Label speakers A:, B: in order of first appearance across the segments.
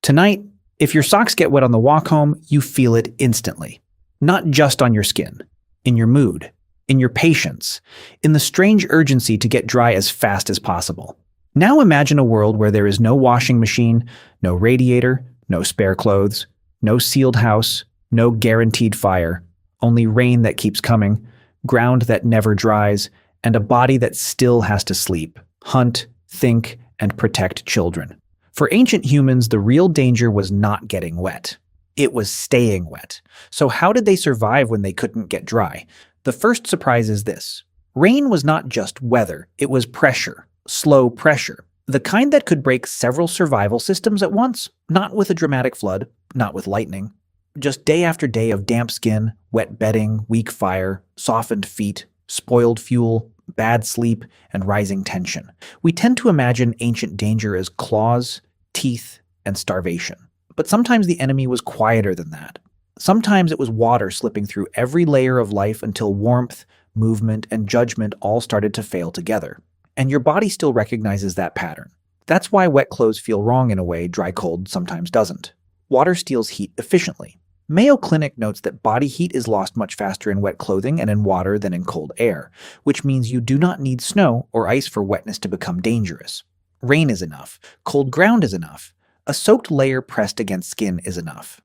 A: Tonight, if your socks get wet on the walk home, you feel it instantly. Not just on your skin, in your mood, in your patience, in the strange urgency to get dry as fast as possible. Now imagine a world where there is no washing machine, no radiator, no spare clothes, no sealed house, no guaranteed fire, only rain that keeps coming, ground that never dries, and a body that still has to sleep, hunt, think, and protect children. For ancient humans, the real danger was not getting wet. It was staying wet. So how did they survive when they couldn't get dry? The first surprise is this. Rain was not just weather, it was pressure, slow pressure. The kind that could break several survival systems at once, not with a dramatic flood, not with lightning. Just day after day of damp skin, wet bedding, weak fire, softened feet, spoiled fuel, bad sleep, and rising tension. We tend to imagine ancient danger as claws, teeth, and starvation. But sometimes the enemy was quieter than that. Sometimes it was water slipping through every layer of life until warmth, movement, and judgment all started to fail together. And your body still recognizes that pattern. That's why wet clothes feel wrong in a way dry cold sometimes doesn't. Water steals heat efficiently. Mayo Clinic notes that body heat is lost much faster in wet clothing and in water than in cold air, which means you do not need snow or ice for wetness to become dangerous. Rain is enough. Cold ground is enough. A soaked layer pressed against skin is enough.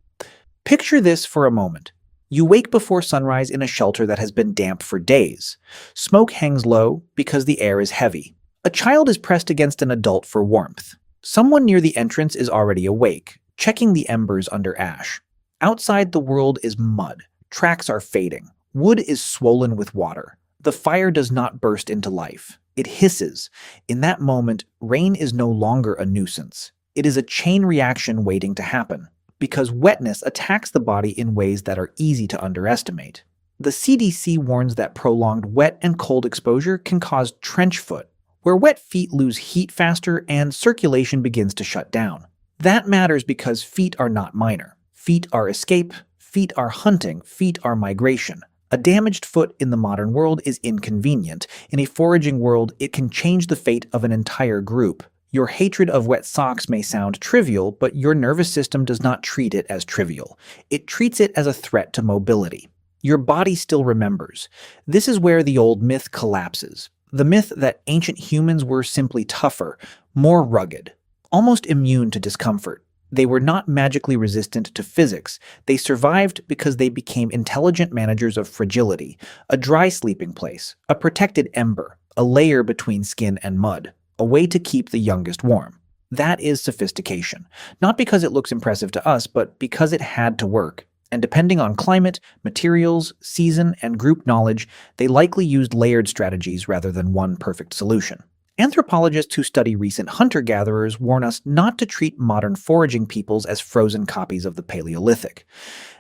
A: Picture this for a moment. You wake before sunrise in a shelter that has been damp for days. Smoke hangs low because the air is heavy. A child is pressed against an adult for warmth. Someone near the entrance is already awake, checking the embers under ash. Outside, the world is mud. Tracks are fading. Wood is swollen with water. The fire does not burst into life. It hisses. In that moment, rain is no longer a nuisance. It is a chain reaction waiting to happen, because wetness attacks the body in ways that are easy to underestimate. The CDC warns that prolonged wet and cold exposure can cause trench foot, where wet feet lose heat faster and circulation begins to shut down. That matters because feet are not minor. Feet are escape, feet are hunting, feet are migration. A damaged foot in the modern world is inconvenient. In a foraging world, it can change the fate of an entire group. Your hatred of wet socks may sound trivial, but your nervous system does not treat it as trivial. It treats it as a threat to mobility. Your body still remembers. This is where the old myth collapses. The myth that ancient humans were simply tougher, more rugged, almost immune to discomfort. They were not magically resistant to physics. They survived because they became intelligent managers of fragility, a dry sleeping place, a protected ember, a layer between skin and mud, a way to keep the youngest warm. That is sophistication. Not because it looks impressive to us, but because it had to work. And depending on climate, materials, season, and group knowledge, they likely used layered strategies rather than one perfect solution. Anthropologists who study recent hunter-gatherers warn us not to treat modern foraging peoples as frozen copies of the Paleolithic.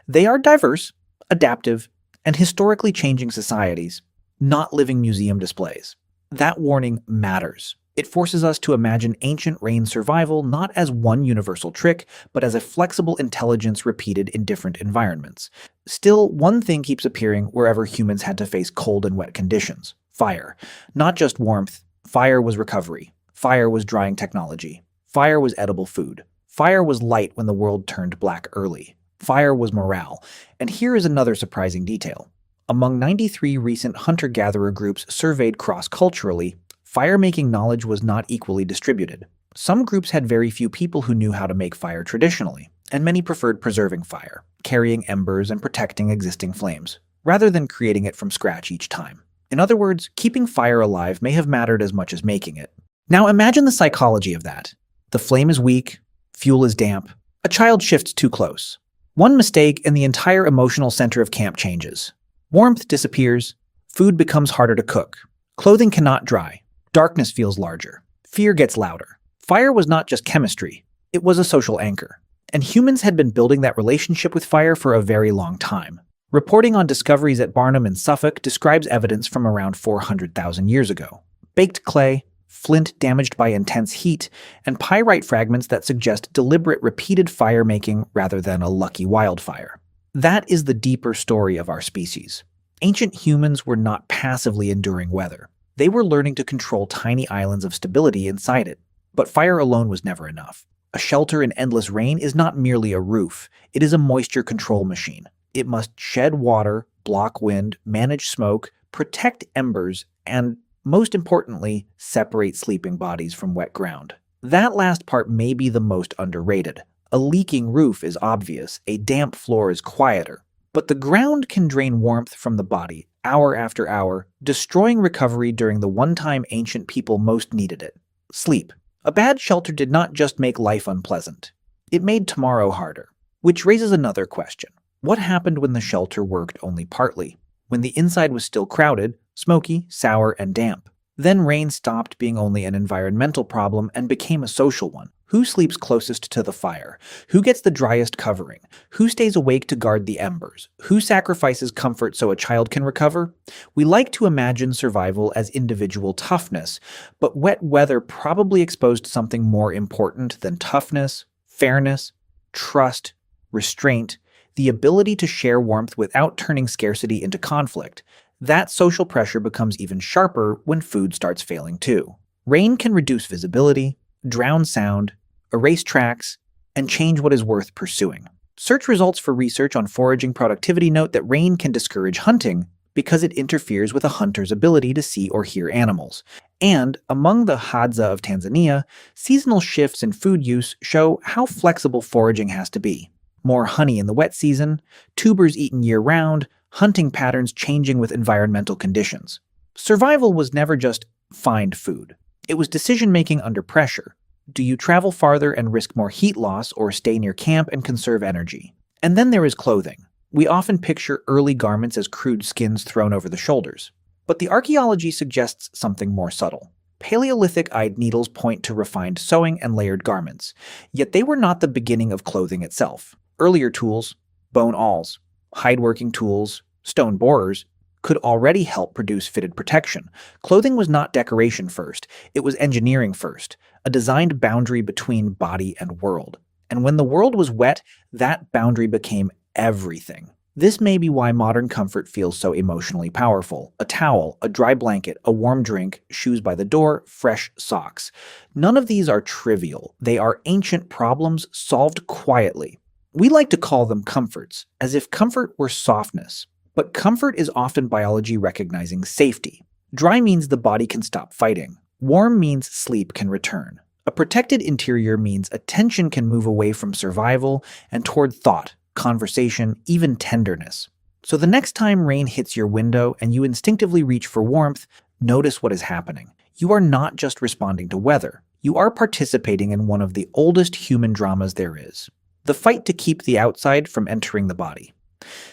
A: They are diverse, adaptive, and historically changing societies, not living museum displays. That warning matters. It forces us to imagine ancient rain survival not as one universal trick, but as a flexible intelligence repeated in different environments. Still, one thing keeps appearing wherever humans had to face cold and wet conditions: fire. Not just warmth. Fire was recovery. Fire was drying technology. Fire was edible food. Fire was light when the world turned black early. Fire was morale. And here is another surprising detail. Among 93 recent hunter-gatherer groups surveyed cross-culturally, fire-making knowledge was not equally distributed. Some groups had very few people who knew how to make fire traditionally, and many preferred preserving fire, carrying embers and protecting existing flames, rather than creating it from scratch each time. In other words, keeping fire alive may have mattered as much as making it. Now imagine the psychology of that. The flame is weak, fuel is damp, a child shifts too close. One mistake and the entire emotional center of camp changes. Warmth disappears, food becomes harder to cook, clothing cannot dry, darkness feels larger, fear gets louder. Fire was not just chemistry, it was a social anchor. And humans had been building that relationship with fire for a very long time. Reporting on discoveries at Barnum in Suffolk describes evidence from around 400,000 years ago. Baked clay, flint damaged by intense heat, and pyrite fragments that suggest deliberate repeated fire-making rather than a lucky wildfire. That is the deeper story of our species. Ancient humans were not passively enduring weather. They were learning to control tiny islands of stability inside it. But fire alone was never enough. A shelter in endless rain is not merely a roof, it is a moisture control machine. It must shed water, block wind, manage smoke, protect embers, and, most importantly, separate sleeping bodies from wet ground. That last part may be the most underrated. A leaking roof is obvious, a damp floor is quieter. But the ground can drain warmth from the body, hour after hour, destroying recovery during the one time ancient people most needed it: sleep. A bad shelter did not just make life unpleasant. It made tomorrow harder. Which raises another question. What happened when the shelter worked only partly? When the inside was still crowded, smoky, sour, and damp? Then rain stopped being only an environmental problem and became a social one. Who sleeps closest to the fire? Who gets the driest covering? Who stays awake to guard the embers? Who sacrifices comfort so a child can recover? We like to imagine survival as individual toughness, but wet weather probably exposed something more important than toughness: fairness, trust, restraint, the ability to share warmth without turning scarcity into conflict. That social pressure becomes even sharper when food starts failing too. Rain can reduce visibility, drown sound, erase tracks, and change what is worth pursuing. Search results for research on foraging productivity note that rain can discourage hunting because it interferes with a hunter's ability to see or hear animals. And, among the Hadza of Tanzania, seasonal shifts in food use show how flexible foraging has to be. More honey in the wet season, tubers eaten year-round, hunting patterns changing with environmental conditions. Survival was never just find food. It was decision-making under pressure. Do you travel farther and risk more heat loss, or stay near camp and conserve energy? And then there is clothing. We often picture early garments as crude skins thrown over the shoulders. But the archaeology suggests something more subtle. Paleolithic-eyed needles point to refined sewing and layered garments, yet they were not the beginning of clothing itself. Earlier tools, bone awls, hide-working tools, stone borers, could already help produce fitted protection. Clothing was not decoration first, it was engineering first, a designed boundary between body and world. And when the world was wet, that boundary became everything. This may be why modern comfort feels so emotionally powerful. A towel, a dry blanket, a warm drink, shoes by the door, fresh socks. None of these are trivial. They are ancient problems solved quietly. We like to call them comforts, as if comfort were softness. But comfort is often biology recognizing safety. Dry means the body can stop fighting. Warm means sleep can return. A protected interior means attention can move away from survival and toward thought, conversation, even tenderness. So the next time rain hits your window and you instinctively reach for warmth, notice what is happening. You are not just responding to weather. You are participating in one of the oldest human dramas there is: the fight to keep the outside from entering the body.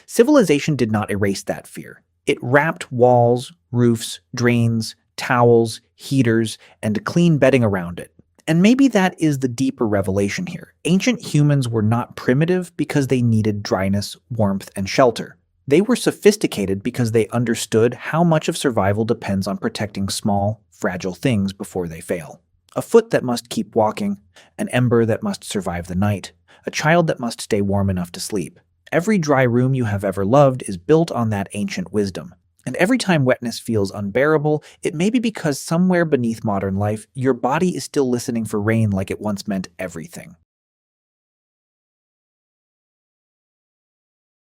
A: Civilization did not erase that fear. It wrapped walls, roofs, drains, towels, heaters, and clean bedding around it. And maybe that is the deeper revelation here. Ancient humans were not primitive because they needed dryness, warmth, and shelter. They were sophisticated because they understood how much of survival depends on protecting small, fragile things before they fail. A foot that must keep walking, an ember that must survive the night, a child that must stay warm enough to sleep. Every dry room you have ever loved is built on that ancient wisdom. And every time wetness feels unbearable, it may be because somewhere beneath modern life, your body is still listening for rain like it once meant everything.